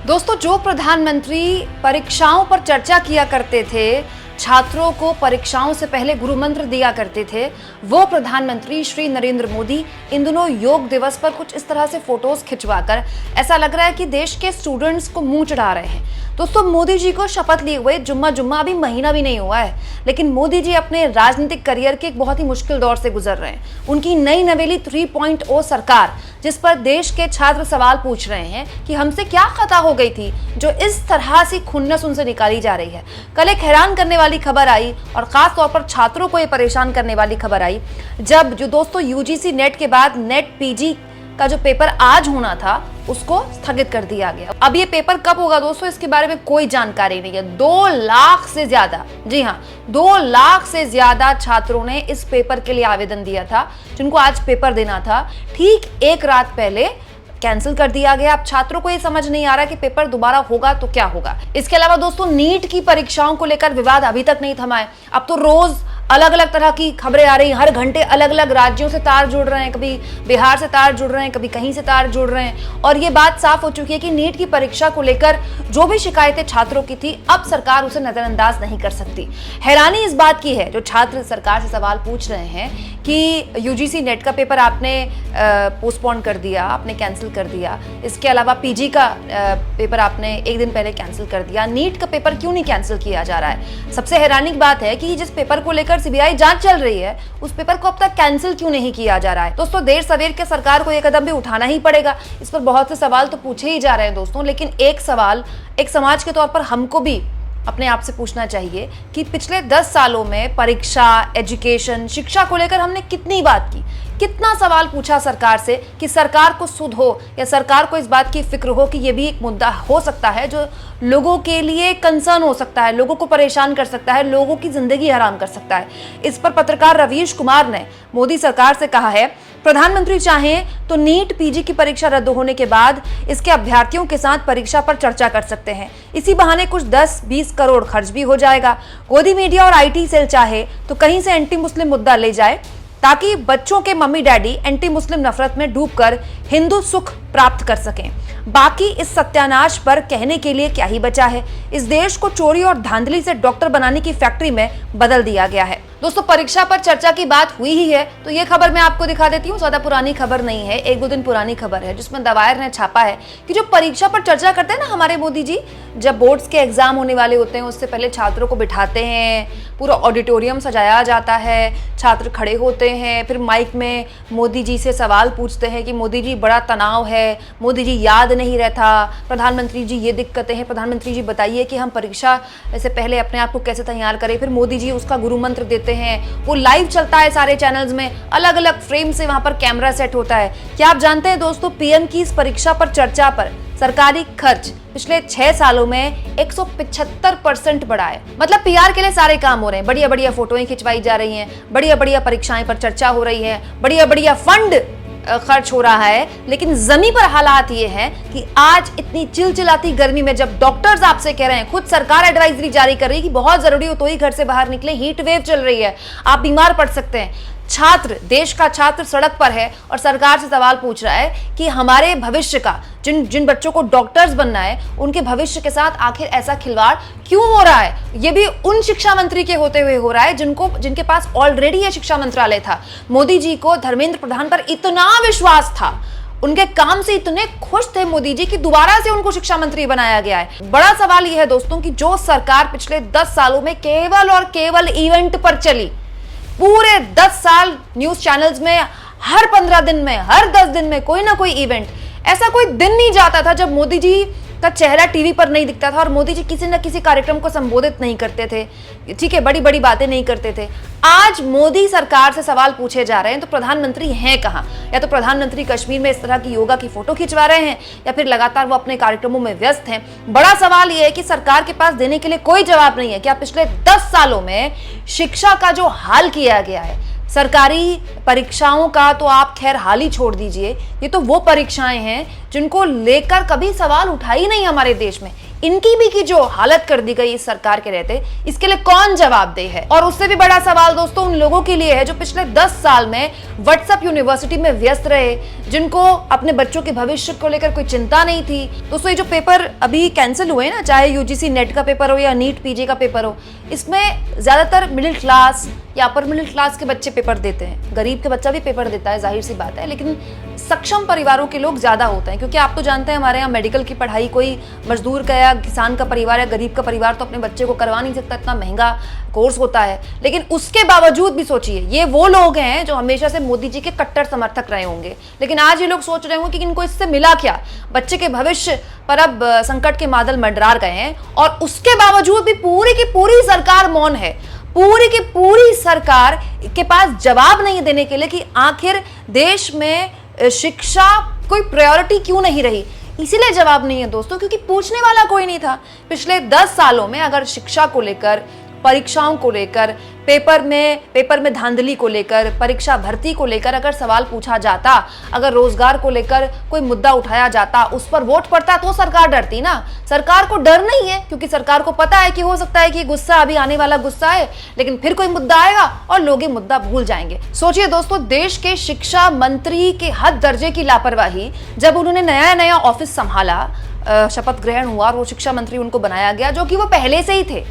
दोस्तों, जो प्रधानमंत्री परीक्षाओं पर चर्चा किया करते थे, छात्रों को परीक्षाओं से पहले गुरु मंत्र दिया करते थे, वो प्रधानमंत्री श्री नरेंद्र मोदी इन दिनों योग दिवस पर कुछ इस तरह से फोटोज खिंचवाकर ऐसा लग रहा है कि देश के स्टूडेंट्स को मुंह चढ़ा रहे हैं। दोस्तों, मोदी जी को शपथ लिए हुए जुम्मा अभी महीना भी नहीं हुआ है, लेकिन मोदी जी अपने राजनीतिक करियर के एक बहुत ही मुश्किल दौर से गुजर रहे हैं। उनकी नई नवेली 3.0 सरकार, जिस पर देश के छात्र सवाल पूछ रहे हैं कि हमसे क्या खता हो गई थी जो इस तरह से खुन्नस उनसे निकाली जा रही है। कल एक हैरान करने वाली खबर आई और खास तौर पर छात्रों को ये परेशान करने वाली खबर आई, जब जो दोस्तों यूजीसी नेट के बाद नेट पीजी का जो पेपर आज होना था उसको स्थगित कर दिया गया। अब ये पेपर कब होगा दोस्तों, इसके बारे में कोई जानकारी नहीं है। 2 लाख से ज्यादा, जी हाँ, 2 लाख से ज्यादा छात्रों ने इस पेपर के लिए आवेदन दिया था, जिनको आज पेपर देना था। ठीक एक रात पहले कैंसिल कर दिया गया। अब छात्रों को ये समझ नहीं आ रहा कि पेपर दोबारा होगा तो क्या होगा। इसके अलावा दोस्तों, नीट की परीक्षाओं को लेकर विवाद अभी तक नहीं थमा है। अब तो रोज अलग अलग तरह की खबरें आ रही हैं, हर घंटे अलग अलग राज्यों से तार जुड़ रहे हैं, कभी बिहार से तार जुड़ रहे हैं, कभी कहीं से तार जुड़ रहे हैं, और ये बात साफ हो चुकी है कि नीट की परीक्षा को लेकर जो भी शिकायतें छात्रों की थी, अब सरकार उसे नजरअंदाज नहीं कर सकती। हैरानी इस बात की है, जो छात्र सरकार से सवाल पूछ रहे हैं कि यूजीसी नेट का पेपर आपने पोस्टपोन कर दिया, आपने कैंसिल कर दिया, इसके अलावा पीजी का पेपर आपने एक दिन पहले कैंसिल कर दिया, नीट का पेपर क्यों नहीं कैंसिल किया जा रहा है। सबसे हैरानी की बात है कि जिस पेपर को लेकर सीबीआई जांच चल रही है, उस पेपर को अब तक कैंसिल क्यों नहीं किया जा रहा है। दोस्तों, देर सवेर के सरकार को यह कदम भी उठाना ही पड़ेगा। इस पर बहुत से सवाल तो पूछे ही जा रहे हैं दोस्तों, लेकिन एक सवाल एक समाज के तौर पर हमको भी अपने आप से पूछना चाहिए कि पिछले 10 सालों में परीक्षा, एजुकेशन, शिक्षा को लेकर हमने कितनी बात की, कितना सवाल पूछा सरकार से कि सरकार को सुध हो या सरकार को इस बात की फिक्र हो कि ये भी एक मुद्दा हो सकता है जो लोगों के लिए कंसर्न हो सकता है, लोगों को परेशान कर सकता है, लोगों की जिंदगी हराम कर सकता है। इस पर पत्रकार रवीश कुमार ने मोदी सरकार से कहा है, प्रधानमंत्री चाहें तो नीट पीजी की परीक्षा रद्द होने के बाद इसके अभ्यर्थियों के साथ परीक्षा पर चर्चा कर सकते हैं। इसी बहाने कुछ 10-20 करोड़ खर्च भी हो जाएगा। गोदी मीडिया और आईटी सेल चाहे तो कहीं से एंटी मुस्लिम मुद्दा ले जाए, ताकि बच्चों के मम्मी डैडी एंटी मुस्लिम नफरत में डूबकर हिंदू सुख प्राप्त कर सकें। बाकी इस सत्यानाश पर कहने के लिए क्या ही बचा है। इस देश को चोरी और धांधली से डॉक्टर बनाने की फैक्ट्री में बदल दिया गया है। दोस्तों, परीक्षा पर चर्चा की बात हुई ही है तो ये खबर मैं आपको दिखा देती हूँ। ज्यादा पुरानी खबर नहीं है, 1-2 दिन पुरानी खबर है, जिसमें दवायर ने छापा है कि जो परीक्षा पर चर्चा करते हैं ना हमारे मोदी जी, जब बोर्ड्स के एग्जाम होने वाले होते हैं उससे पहले छात्रों को बिठाते हैं, पूरा ऑडिटोरियम सजाया जाता है, छात्र खड़े होते हैं, फिर माइक में मोदी जी से सवाल पूछते हैं कि मोदी जी बड़ा तनाव है, मोदी जी याद नहीं रहता, प्रधानमंत्री जी ये दिक्कतें हैं, प्रधानमंत्री जी बताइए कि हम परीक्षा से पहले अपने आप को कैसे तैयार करें। फिर मोदी जी उसका गुरु मंत्र देते हैं, वो लाइव चलता है सारे चैनल्स में, अलग अलग फ्रेम से वहां पर कैमरा सेट होता है। क्या आप जानते हैं दोस्तों, पीएम की इस परीक्षा पर चर्चा पर सरकारी खर्च पिछले 6 सालों में 175% बढ़ा है। मतलब पीआर के लिए सारे काम हो रहे हैं, बढ़िया बढ़िया फोटोएं खिंचवाई जा रही हैं, बढ़िया बढ़िया परीक्षाएं पर चर्चा हो रही है, बढ़िया बढ़िया फंड खर्च हो रहा है। लेकिन जमीन पर हालात ये हैं कि आज इतनी चिलचिलाती गर्मी में जब डॉक्टर्स आपसे कह रहे हैं, खुद सरकार एडवाइजरी जारी कर रही है कि बहुत जरूरी हो तो ही घर से बाहर निकले, हीट वेव चल रही है, आप बीमार पड़ सकते हैं, छात्र, देश का छात्र सड़क पर है और सरकार से सवाल पूछ रहा है कि हमारे भविष्य का, जिन बच्चों को डॉक्टर्स बनना है, उनके भविष्य के साथ आखिर ऐसा खिलवाड़ क्यों हो रहा है। ये भी उन शिक्षा मंत्री के होते हुए हो रहा है जिनके पास ऑलरेडी ये शिक्षा मंत्रालय था। मोदी जी को धर्मेंद्र प्रधान पर इतना विश्वास था, उनके काम से इतने खुश थे मोदी जी कि दोबारा से उनको शिक्षा मंत्री बनाया गया है। बड़ा सवाल यह है दोस्तों कि जो सरकार पिछले 10 सालों में केवल और केवल इवेंट पर चली, पूरे 10 साल न्यूज चैनल्स में हर 15 दिन में, हर 10 दिन में कोई ना कोई इवेंट, ऐसा कोई दिन नहीं जाता था जब मोदी जी का चेहरा टीवी पर नहीं दिखता था और मोदी जी किसी न किसी कार्यक्रम को संबोधित नहीं करते थे। ठीक है, बड़ी बड़ी बातें नहीं करते थे। आज मोदी सरकार से सवाल पूछे जा रहे हैं तो प्रधानमंत्री हैं कहां? या तो प्रधानमंत्री कश्मीर में इस तरह की योगा की फोटो खिंचवा रहे हैं या फिर लगातार वो अपने कार्यक्रमों में व्यस्त हैं। बड़ा सवाल यह है कि सरकार के पास देने के लिए कोई जवाब नहीं है। क्या पिछले 10 सालों में शिक्षा का जो हाल किया गया है, सरकारी परीक्षाओं का तो आप खैर हाल ही छोड़ दीजिए, ये तो वो परीक्षाएं हैं जिनको लेकर कभी सवाल उठा ही नहीं हमारे देश में। इनकी भी की जो हालत कर दी गई इस सरकार के रहते, इसके लिए कौन जवाबदेह है? और उससे भी बड़ा सवाल दोस्तों उन लोगों के लिए है जो पिछले 10 साल में व्हाट्सएप यूनिवर्सिटी में व्यस्त रहे, जिनको अपने बच्चों के भविष्य को लेकर कोई चिंता नहीं थी। दोस्तों ये जो पेपर अभी कैंसिल हुए ना, चाहे यूजीसी नेट का पेपर हो या नीट पीजी का पेपर हो, इसमें ज्यादातर मिडिल क्लास या अपर मिडिल क्लास के बच्चे पेपर देते हैं। गरीब के बच्चा भी पेपर देता है, जाहिर सी बात है, लेकिन सक्षम परिवारों के लोग ज्यादा होते हैं, क्योंकि आप तो जानते हैं हमारे यहाँ मेडिकल की पढ़ाई कोई मजदूर का या किसान का परिवार या गरीब का परिवार तो अपने बच्चे को करवा नहीं सकता, इतना महंगा कोर्स होता है। लेकिन उसके बावजूद भी सोचिए, ये वो लोग हैं जो हमेशा से मोदी जी के कट्टर समर्थक रहे होंगे, लेकिन आज ये लोग सोच रहे होंगे कि इनको इससे मिला क्या, बच्चे के भविष्य पर अब संकट के बादल मंडरा गए हैं, और उसके बावजूद भी पूरी की पूरी सरकार मौन है। पूरी की पूरी सरकार के पास जवाब नहीं देने के लिए कि आखिर देश में शिक्षा कोई प्रायोरिटी क्यों नहीं रही। इसीलिए जवाब नहीं है दोस्तों, क्योंकि पूछने वाला कोई नहीं था। पिछले 10 सालों में अगर शिक्षा को लेकर, परीक्षाओं को लेकर, पेपर में धांधली को लेकर, परीक्षा भर्ती को लेकर अगर सवाल पूछा जाता, अगर रोजगार को लेकर कोई मुद्दा उठाया जाता, उस पर वोट पड़ता, तो सरकार डरती ना। सरकार को डर नहीं है, क्योंकि सरकार को पता है कि हो सकता है कि गुस्सा अभी आने वाला गुस्सा है, लेकिन फिर कोई मुद्दा आएगा और लोग ये मुद्दा भूल जाएंगे। सोचिए दोस्तों, देश के शिक्षा मंत्री के हद दर्जे की लापरवाही, जब उन्होंने नया नया ऑफिस संभाला, शपथ ग्रहण हुआ और वो शिक्षा मंत्री उनको बनाया गया, जो कि वो पहले से ही थे।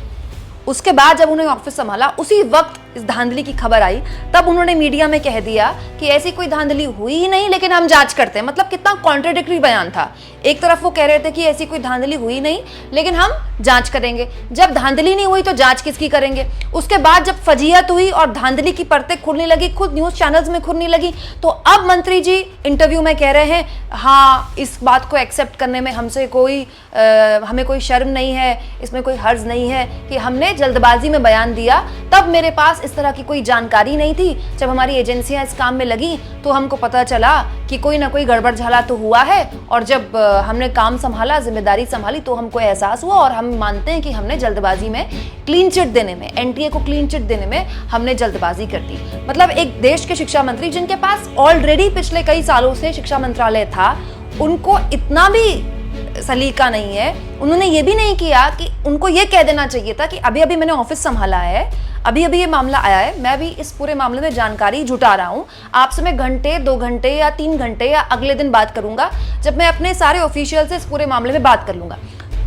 उसके बाद जब उन्होंने ऑफिस संभाला, उसी वक्त इस धांधली की खबर आई, तब उन्होंने मीडिया में कह दिया कि ऐसी कोई धांधली हुई ही नहीं, लेकिन हम जांच करते हैं। मतलब कितना कॉन्ट्राडिक्टरी बयान था। एक तरफ वो कह रहे थे कि ऐसी कोई धांधली हुई नहीं, लेकिन हम जांच करेंगे। जब धांधली नहीं हुई तो जांच किसकी करेंगे? उसके बाद जब फजीहत हुई और धांधली की परतें खुलने लगी, खुद न्यूज चैनल्स में खुलने लगी, तो अब मंत्री जी इंटरव्यू में कह रहे हैं, हाँ इस बात को एक्सेप्ट करने में हमें कोई शर्म नहीं है, इसमें कोई हर्ज नहीं है कि हमने जल्दबाजी में बयान दिया, तब मेरे पास इस तरह की कोई जानकारी नहीं थी। जब हमारी एजेंसियां इस काम में लगी तो हमको पता चला कि कोई ना कोई गड़बड़ झाला तो हुआ है, और जब हमने काम संभाला, जिम्मेदारी संभाली, तो हमको एहसास हुआ, और हम मानते हैं कि हमने जल्दबाजी में क्लीन चिट देने में, एनटीए को क्लीन चिट देने में हमने जल्दबाजी कर दी। मतलब एक देश के शिक्षा मंत्री जिनके पास ऑलरेडी पिछले कई सालों से शिक्षा मंत्रालय था, उनको इतना भी सलीका नहीं है, उन्होंने ये भी नहीं किया कि उनको ये कह देना चाहिए था कि अभी अभी मैंने ऑफिस संभाला है, अभी अभी ये मामला आया है, मैं भी इस पूरे मामले में जानकारी जुटा रहा हूं, आपसे मैं घंटे 2 घंटे या 3 घंटे या अगले दिन बात करूंगा, जब मैं अपने सारे ऑफिशियल से इस पूरे मामले में बात कर लूंगा।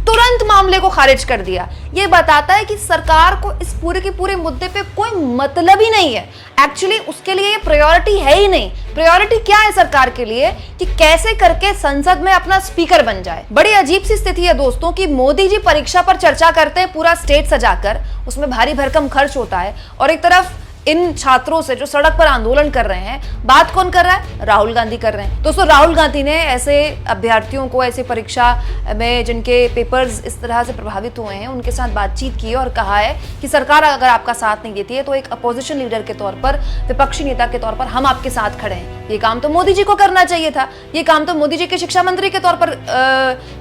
तुरंत मामले को खारिज कर दिया। ये बताता है कि सरकार को इस पूरे के पूरे मुद्दे पे कोई मतलब ही नहीं है। एक्चुअली उसके लिए ये प्रायोरिटी है ही नहीं। प्रायोरिटी क्या है सरकार के लिए कि कैसे करके संसद में अपना स्पीकर बन जाए। बड़ी अजीब सी स्थिति है दोस्तों कि मोदी जी परीक्षा पर चर्चा करते हैं पूरा स्टेज सजाकर, उसमें भारी भरकम खर्च होता है, और एक तरफ इन छात्रों से जो सड़क पर आंदोलन कर रहे हैं, बात कौन कर रहा है? राहुल गांधी कर रहे हैं। दोस्तों राहुल गांधी ने ऐसे अभ्यर्थियों को, ऐसे परीक्षा में जिनके पेपर्स इस तरह से प्रभावित हुए हैं, उनके साथ बातचीत की और कहा है कि सरकार अगर आपका साथ नहीं देती है तो एक अपोजिशन लीडर के तौर पर, विपक्षी नेता के तौर पर हम आपके साथ खड़े हैं। ये काम तो मोदी जी को करना चाहिए था, ये काम तो मोदी जी के शिक्षा मंत्री के तौर पर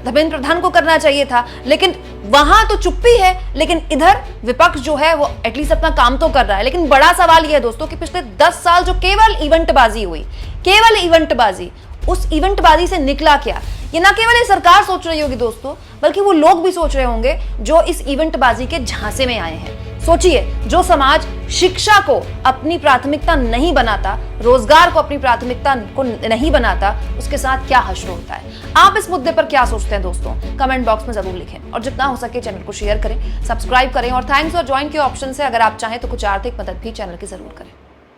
धर्मेंद्र प्रधान को करना चाहिए था, लेकिन वहां तो चुप्पी है, लेकिन इधर विपक्ष जो है वो एटलीस्ट अपना काम तो कर रहा है। लेकिन बड़ा सवाल यह है दोस्तों कि पिछले 10 साल जो केवल इवेंटबाजी हुई, केवल इवेंटबाजी, उस इवेंटबाजी से निकला क्या? ये ना केवल ये सरकार सोच रही होगी दोस्तों, बल्कि वो लोग भी सोच रहे होंगे जो इस इवेंटबाजी के झांसे में आए हैं। सोचिए, जो समाज शिक्षा को अपनी प्राथमिकता नहीं बनाता, रोजगार को अपनी प्राथमिकता को नहीं बनाता, उसके साथ क्या हश्र होता है। आप इस मुद्दे पर क्या सोचते हैं दोस्तों? कमेंट बॉक्स में जरूर लिखें, और जितना हो सके चैनल को शेयर करें, सब्सक्राइब करें, और थैंक्स और ज्वाइन के ऑप्शन से अगर आप चाहें तो कुछ आर्थिक मदद भी चैनल की जरूर करें।